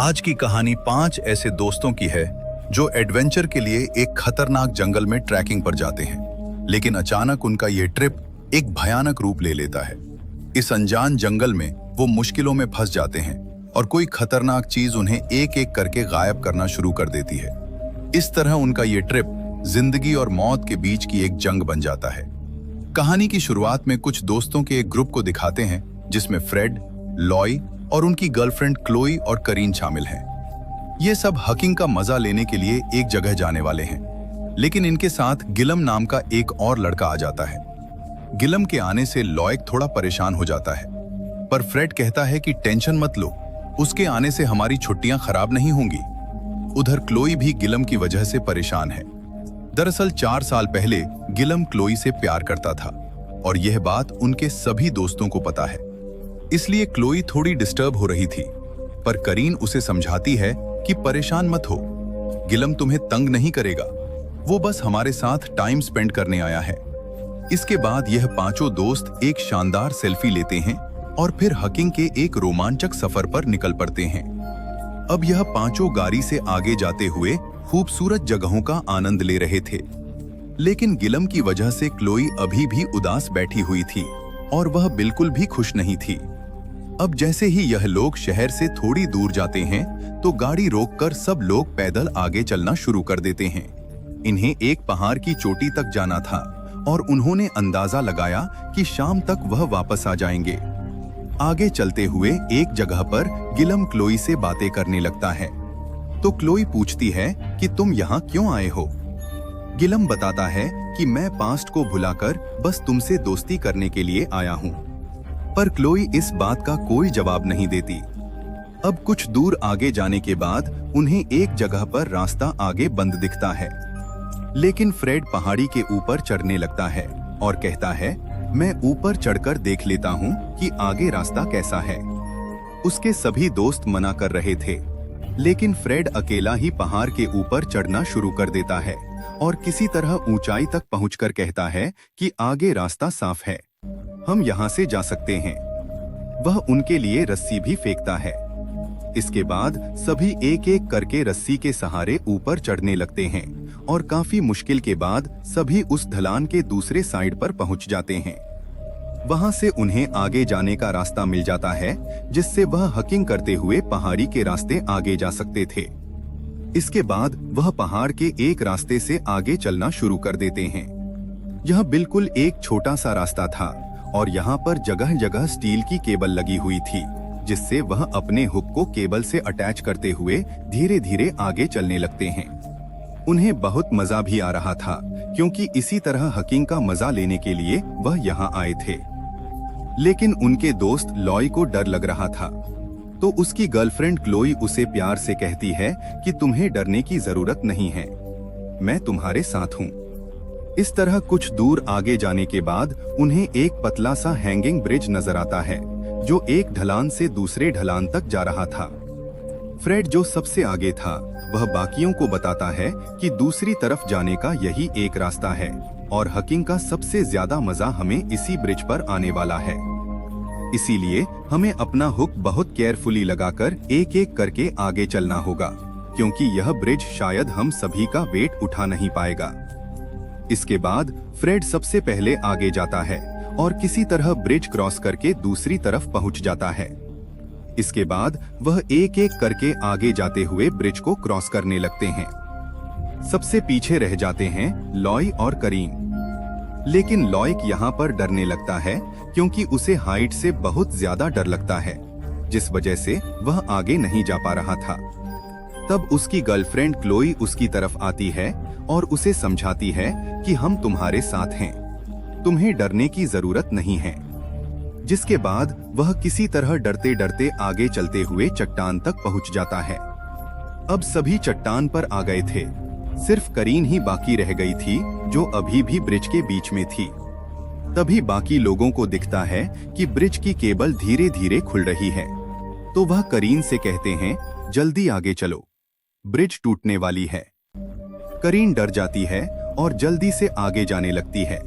आज की कहानी 5 ऐसे दोस्तों की है जो एडवेंचर के लिए एक खतरनाक जंगल में ट्रैकिंग पर जाते हैं, लेकिन अचानक उनका ये ट्रिप एक भयानक रूप ले लेता है। इस अनजान जंगल में वो मुश्किलों में फंस जाते हैं और कोई खतरनाक चीज उन्हें एक एक करके गायब करना शुरू कर देती है। इस तरह उनका ये ट्रिप जिंदगी और मौत के बीच की एक जंग बन जाता है। कहानी की शुरुआत में कुछ दोस्तों के एक ग्रुप को दिखाते हैं जिसमें फ्रेड, लॉय और उनकी गर्लफ्रेंड क्लोई और करीन शामिल हैं। ये सब हकिंग का मजा लेने के लिए एक जगह जाने वाले हैं, लेकिन इनके साथ गिलम नाम का एक और लड़का आ जाता है। गिलम के आने से लॉय थोड़ा परेशान हो जाता है, पर फ्रेड कहता है कि टेंशन मत लो, उसके आने से हमारी छुट्टियां खराब नहीं होंगी। उधर क्लोई भी गिलम की वजह से परेशान है। दरअसल 4 साल पहले गिलम क्लोई से प्यार करता था और यह बात उनके सभी दोस्तों को पता है, इसलिए क्लोई थोड़ी डिस्टर्ब हो रही थी। पर करीन उसे समझाती है कि परेशान मत हो, गिलम तुम्हें तंग नहीं करेगा, वो बस हमारे साथ टाइम स्पेंड करने आया है। इसके बाद यह पांचों दोस्त एक शानदार सेल्फी लेते हैं और फिर हकिंग के एक रोमांचक सफर पर निकल पड़ते हैं। अब यह पांचों गाड़ी से आगे जाते हुए खूबसूरत जगहों का आनंद ले रहे थे, लेकिन गिलम की वजह से क्लोई अभी भी उदास बैठी हुई थी और वह बिल्कुल भी खुश नहीं थी। अब जैसे ही यह लोग शहर से थोड़ी दूर जाते हैं तो गाड़ी रोककर सब लोग पैदल आगे चलना शुरू कर देते हैं। इन्हें एक पहाड़ की चोटी तक जाना था और उन्होंने अंदाजा लगाया कि शाम तक वह वापस आ जाएंगे। आगे चलते हुए एक जगह पर गिलम क्लोई से बातें करने लगता है, तो क्लोई पूछती है कि तुम यहाँ क्यों आए हो। गिलम बताता है कि मैं पास्ट को भुलाकर बस तुमसे दोस्ती करने के लिए आया हूँ, पर क्लोई इस बात का कोई जवाब नहीं देती। अब कुछ दूर आगे जाने के बाद उन्हें एक जगह पर रास्ता आगे बंद दिखता है, लेकिन फ्रेड पहाड़ी के ऊपर चढ़ने लगता है और कहता है, मैं ऊपर चढ़कर देख लेता हूँ कि आगे रास्ता कैसा है। उसके सभी दोस्त मना कर रहे थे, लेकिन फ्रेड अकेला ही पहाड़ के ऊपर चढ़ना शुरू कर देता है और किसी तरह ऊंचाई तक पहुंचकर कहता है कि आगे रास्ता साफ है, हम यहाँ से जा सकते हैं। वह उनके लिए रस्सी भी फेंकता है। इसके बाद सभी एक एक करके रस्सी के सहारे ऊपर चढ़ने लगते हैं और काफी मुश्किल के बाद सभी उस ढलान के दूसरे साइड पर पहुंच जाते हैं। वहां से उन्हें आगे जाने का रास्ता मिल जाता है, जिससे वह हकिंग करते हुए पहाड़ी के रास्ते आगे जा सकते थे। इसके बाद वह पहाड़ के एक रास्ते से आगे चलना शुरू कर देते हैं। यह बिल्कुल एक छोटा सा रास्ता था और यहाँ पर जगह जगह स्टील की केबल लगी हुई थी, जिससे वह अपने हुक को केबल से अटैच करते हुए धीरे धीरे आगे चलने लगते हैं। उन्हें बहुत मजा भी आ रहा था, क्योंकि इसी तरह हकिंग का मजा लेने के लिए वह यहाँ आए थे। लेकिन उनके दोस्त लॉय को डर लग रहा था, तो उसकी गर्लफ्रेंड क्लोई उसे प्यार से कहती है कि तुम्हें डरने की जरूरत नहीं है, मैं तुम्हारे साथ हूँ। इस तरह कुछ दूर आगे जाने के बाद उन्हें एक पतला सा हैंगिंग ब्रिज नजर आता है, जो एक ढलान से दूसरे ढलान तक जा रहा था। फ्रेड, जो सबसे आगे था, वह बाकियों को बताता है कि दूसरी तरफ जाने का यही एक रास्ता है और हकिंग का सबसे ज्यादा मजा हमें इसी ब्रिज पर आने वाला है। इसीलिए हमें अपना हुक बहुत केयरफुली लगाकर एक एक करके आगे चलना होगा, क्योंकि यह ब्रिज शायद हम सभी का वेट उठा नहीं पाएगा। इसके बाद फ्रेड सबसे पहले आगे जाता है और किसी तरह ब्रिज क्रॉस करके दूसरी तरफ पहुंच जाता है। इसके बाद वह एक एक करके आगे जाते हुए ब्रिज को क्रॉस करने लगते हैं। सबसे पीछे रह जाते हैं लॉय और करीन, लेकिन लॉय यहाँ पर डरने लगता है, क्योंकि उसे हाइट से बहुत ज्यादा डर लगता है, जिस वजह से वह आगे नहीं जा पा रहा था। तब उसकी गर्लफ्रेंड क्लोई उसकी तरफ आती है और उसे समझाती है कि हम तुम्हारे साथ हैं, तुम्हें डरने की जरूरत नहीं है। जिसके बाद वह किसी तरह डरते डरते आगे चलते हुए चट्टान तक पहुंच जाता है। अब सभी चट्टान पर आ गए थे, सिर्फ करीन ही बाकी रह गई थी, जो अभी भी ब्रिज के बीच में थी। तभी बाकी लोगों को दिखता है कि ब्रिज की केबल धीरे धीरे खुल रही है, तो वह करीन से कहते हैं, जल्दी आगे चलो, ब्रिज टूटने वाली है। करीन डर जाती है और जल्दी से आगे जाने लगती है,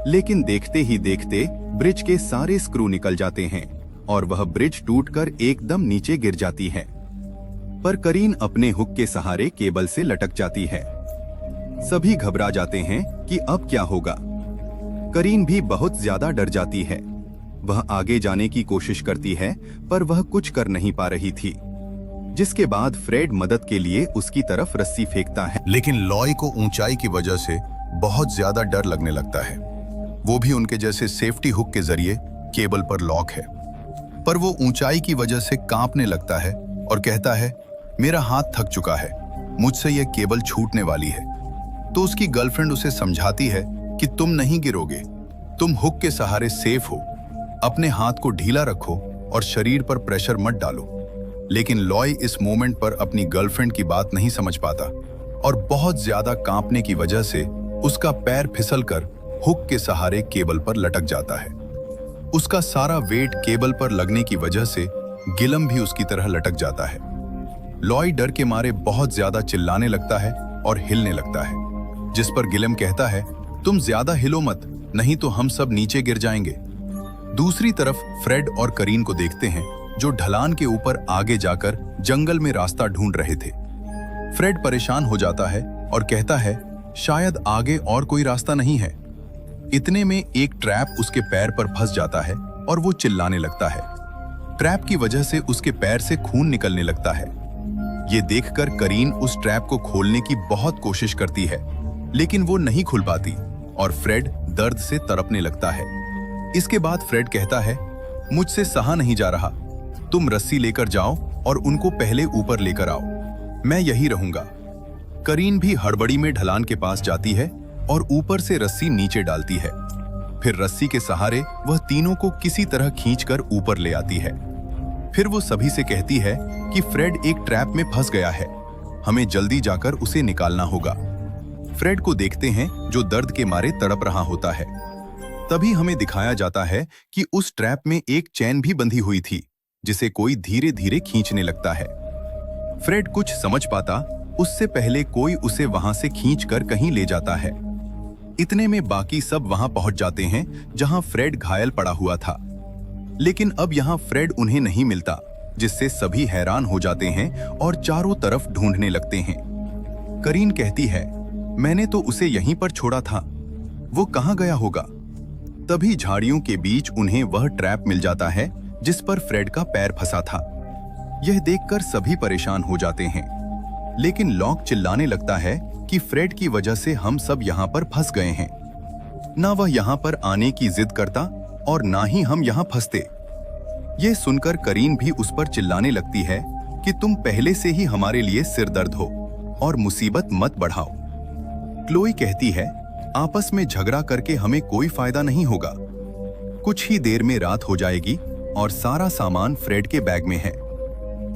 लेकिन देखते ही देखते ब्रिज के सारे स्क्रू निकल जाते हैं और वह ब्रिज टूटकर एकदम नीचे गिर जाती है। पर करीन अपने हुक के सहारे केबल से लटक जाती है। सभी घबरा जाते हैं कि अब क्या होगा। करीन भी बहुत ज्यादा डर जाती है। वह आगे जाने की कोशिश करती है पर वह कुछ कर नहीं पा रही थी, जिसके बाद फ्रेड मदद के लिए उसकी तरफ रस्सी फेंकता है। लेकिन लॉय को ऊंचाई की वजह से बहुत ज्यादा डर लगने लगता है। वो भी उनके जैसे सेफ्टी हुक के जरिए केबल पर लॉक है, पर वो ऊंचाई की वजह से कांपने लगता है और कहता है, मेरा हाथ थक चुका है, मुझसे यह केबल छूटने वाली है। तो उसकी गर्लफ्रेंड उसे समझाती है कि तुम नहीं गिरोगे, तुम हुक के सहारे सेफ हो, अपने हाथ को ढीला रखो और शरीर पर प्रेशर मत डालो। लेकिन लॉय इस मोमेंट पर अपनी गर्लफ्रेंड की बात नहीं समझ पाता और बहुत ज्यादा कांपने की वजह से उसका पैर फिसलकर हुक के सहारे केबल पर लटक जाता है। उसका सारा वेट केबल पर लगने की वजह से गिलम भी उसकी तरह लटक जाता है। लॉय डर के मारे बहुत ज्यादा चिल्लाने लगता है और हिलने लगता है, जिस पर गिलम कहता है, तुम ज्यादा हिलो मत, नहीं तो हम सब नीचे गिर जाएंगे। दूसरी तरफ फ्रेड और करीन को देखते हैं, जो ढलान के ऊपर आगे जाकर जंगल में रास्ता ढूंढ रहे थे। फ्रेड परेशान हो जाता है और कहता है, शायद आगे और कोई रास्ता नहीं है। इतने में एक ट्रैप उसके पैर पर फंस जाता है और वो चिल्लाने लगता है। ट्रैप की वजह से उसके पैर से खून निकलने लगता है। ये देखकर करीन उस ट्रैप को खोलने की बहुत कोशिश करती है, लेकिन वो नहीं खुल पाती और फ्रेड दर्द से तड़पने लगता है। इसके बाद फ्रेड कहता है, मुझसे सहा नहीं जा रहा, तुम रस्सी लेकर जाओ और उनको पहले ऊपर लेकर आओ, मैं यही रहूंगा। करीन भी हड़बड़ी में ढलान के पास जाती है और ऊपर से रस्सी नीचे डालती है। फिर रस्सी के सहारे वह तीनों को किसी तरह खींचकर ऊपर ले आती है। फिर वो सभी से कहती है कि फ्रेड एक ट्रैप में फंस गया है, हमें जल्दी जाकर उसे निकालना होगा। फ्रेड को देखते हैं जो दर्द के मारे तड़प रहा होता है। तभी हमें दिखाया जाता है कि उस ट्रैप में एक चैन भी बंधी हुई थी, जिसे कोई धीरे धीरे खींचने लगता है। फ्रेड कुछ समझ पाता उससे पहले कोई उसे वहां से खींचकर कहीं ले जाता है। इतने में बाकी सब वहां पहुंच जाते हैं जहां फ्रेड घायल पड़ा हुआ था। लेकिन अब यहाँ फ्रेड उन्हें नहीं मिलता, जिससे सभी हैरान हो जाते हैं और चारों तरफ ढूंढने लगते हैं। करीन कहती है, मैंने तो उसे यहीं पर छोड़ा था, वो कहाँ गया होगा। तभी झाड़ियों के बीच उन्हें वह ट्रैप मिल जाता है जिस पर फ्रेड का पैर फंसा था। यह देखकर सभी परेशान हो जाते हैं, लेकिन लॉक चिल्लाने लगता है कि फ्रेड की वजह से हम सब यहाँ पर फंस गए हैं। ना वह यहाँ पर आने की जिद करता और ना ही हम यहाँ फंसते। ये सुनकर करीन भी उस पर चिल्लाने लगती है कि तुम पहले से ही हमारे लिए सिरदर्द हो और मुसीबत मत बढ़ाओ। क्लोई कहती है, आपस में झगड़ा करके हमें कोई फायदा नहीं होगा। कुछ ही देर में रात हो जाएगी और सारा सामान फ्रेड के बैग में है,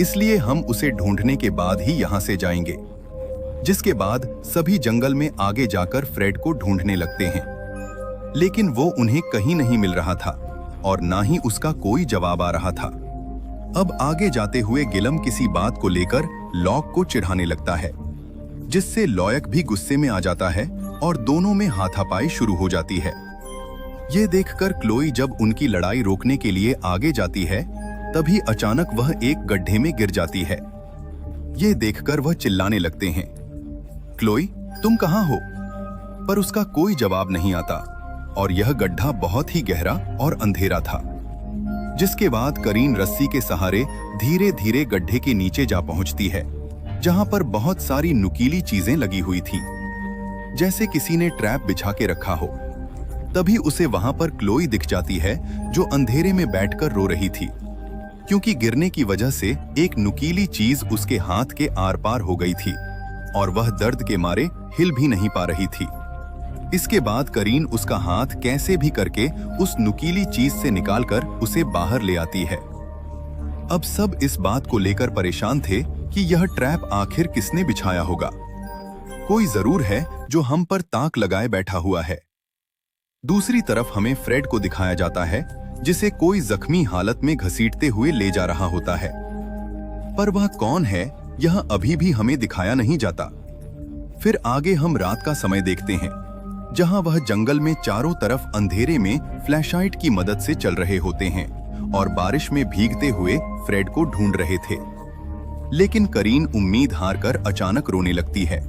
इसलिए हम उसे ढूंढने के बाद ही यहाँ से जाएंगे। जिसके बाद सभी जंगल में आगे जाकर फ्रेड को ढूंढने लगते हैं, लेकिन वो उन्हें कहीं नहीं मिल रहा था और ना ही उसका कोई जवाब आ रहा था। अब आगे जाते हुए गिलम किसी बात को लेकर लॉक को चिढ़ाने लगता है, जिससे लॉयक भी गुस्से में आ जाता है और दोनों में हाथापाई शुरू हो जाती है। ये देखकर क्लोई जब उनकी लड़ाई रोकने के लिए आगे जाती है, तभी अचानक वह एक गड्ढे में गिर जाती है। ये देखकर वह चिल्लाने लगते हैं, क्लोई तुम कहाँ हो? पर उसका कोई जवाब नहीं आता और यह गड्ढा बहुत ही गहरा और अंधेरा था। जिसके बाद करीन रस्सी के सहारे धीरे धीरे गड्ढे के नीचे जा पहुंचती है, जहां पर बहुत सारी नुकीली चीजें लगी हुई थी, जैसे किसी ने ट्रैप बिछा के रखा हो। तभी उसे वहां पर क्लोई दिख जाती है, जो अंधेरे में बैठकर रो रही थी, क्योंकि गिरने की वजह से एक नुकीली चीज उसके हाथ के आर पार हो गई थी और वह दर्द के मारे हिल भी नहीं पा रही थी। इसके बाद करीन उसका हाथ कैसे भी करके उस नुकीली चीज से निकालकर उसे बाहर ले आती है। अब सब इस बात को लेकर परेशान थे कि यह ट्रैप आखिर किसने बिछाया होगा। कोई जरूर है जो हम पर ताक लगाए बैठा हुआ है। दूसरी तरफ हमें फ्रेड को दिखाया जाता है, जिसे कोई जख्मी हालत में घसीटते हुए ले जा रहा होता है, पर वह कौन है यह अभी भी हमें दिखाया नहीं जाता। फिर आगे हम रात का समय देखते हैं, जहां वह जंगल में चारों तरफ अंधेरे में फ्लैशलाइट की मदद से चल रहे होते हैं और बारिश में भीगते हुए फ्रेड को ढूंढ रहे थे। लेकिन करीन उम्मीद हारकर अचानक रोने लगती है,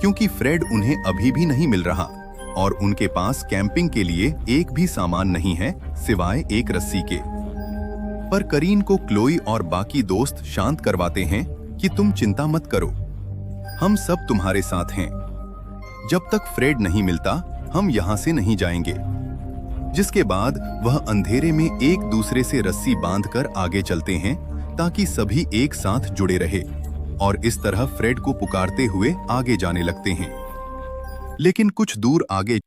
क्योंकि फ्रेड उन्हें अभी भी नहीं मिल रहा और उनके पास कैंपिंग के लिए एक भी सामान नहीं है सिवाय एक रस्सी के। पर करीन को क्लोई और बाकी दोस्त शांत करवाते हैं कि तुम चिंता मत करो, हम सब तुम्हारे साथ हैं। जब तक फ्रेड नहीं मिलता हम यहाँ से नहीं जाएंगे। जिसके बाद वह अंधेरे में एक दूसरे से रस्सी बांधकर आगे चलते हैं ताकि सभी एक साथ जुड़े रहे और इस तरह फ्रेड को पुकारते हुए आगे जाने लगते हैं। लेकिन कुछ दूर आगे